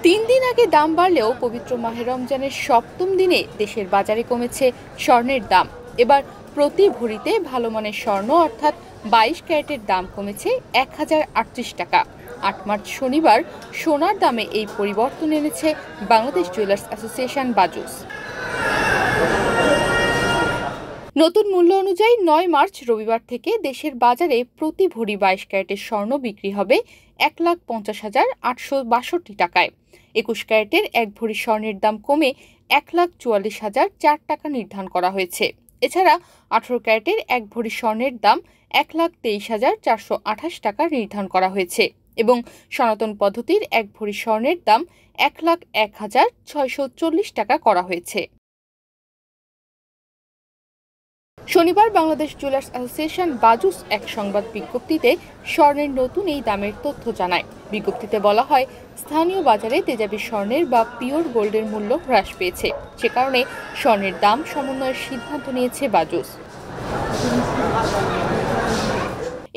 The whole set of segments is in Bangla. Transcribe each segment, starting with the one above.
তিন দিন আগে দাম বাড়লেও পবিত্র মাহে রমজানের সপ্তম দিনে দেশের বাজারে কমেছে স্বর্ণের দাম। এবার প্রতি ভরিতে ভালো মানের স্বর্ণ অর্থাৎ 22 ক্যারেটের দাম কমেছে 1038 টাকা। 8 মার্চ শনিবার সোনার দামে এই পরিবর্তন এনেছে বাংলাদেশ জুয়েলার্স অ্যাসোসিয়েশন বাজুস। নতুন মূল্য অনুযায়ী 9 মার্চ রবিবার থেকে দেশের বাজারে প্রতি ভরি 22 ক্যারেটের স্বর্ণ বিক্রি হবে 1,50,862 টাকায়। 21 ক্যারেটের এক ভরি স্বর্ণের দাম কমে 1,44,004 টাকা নির্ধারণ করা হয়েছে। এছাড়া 18 ক্যারেটের এক ভরি স্বর্ণের দাম 1,23,428 টাকা নির্ধারণ করা হয়েছে এবং সনাতন পদ্ধতির এক ভরি স্বর্ণের দাম 1,01,640 টাকা করা হয়েছে। শনিবার বাংলাদেশ জুয়েলার্স অ্যাসোসিয়েশন বাজুস এক সংবাদ বিজ্ঞপ্তিতে স্বর্ণের নতুন এই দামের তথ্য জানায়। বিজ্ঞপ্তিতে বলা হয়, স্থানীয় বাজারে তেজাবি স্বর্ণের বা পিওর গোল্ডের মূল্য হ্রাস পেয়েছে, সে কারণে স্বর্ণের দাম সমন্বয়ের সিদ্ধান্ত নিয়েছে বাজুস।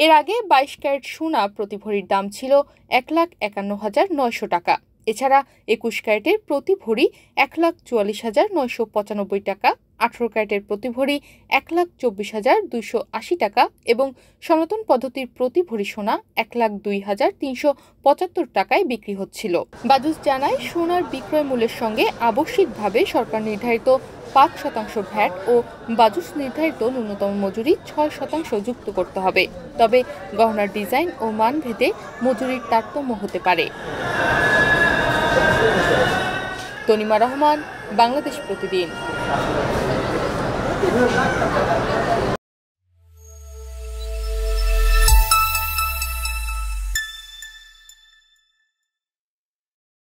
এর আগে 22 ক্যারেট সোনা প্রতি ভরির দাম ছিল 1,51,900 টাকা। এছাড়া 21 ক্যারেটের প্রতি ভরি 1,44,995 টাকা, 18 ক্যারেটের প্রতি ভরি 1,24,280 টাকা এবং সনাতন পদ্ধতির প্রতি ভরি সোনা 1,02,375 টাকায় বিক্রি হচ্ছিল। বাজুস জানায়, সোনার বিক্রয় মূল্যের সঙ্গে আবশ্যিকভাবে সরকার নির্ধারিত 5% ভ্যাট ও বাজুস নির্ধারিত ন্যূনতম মজুরি 6% যুক্ত করতে হবে। তবে গহনার ডিজাইন ও মান ভেদে মজুরির তারতম্য হতে পারে। তনিমা রহমান, বাংলাদেশ প্রতিদিন।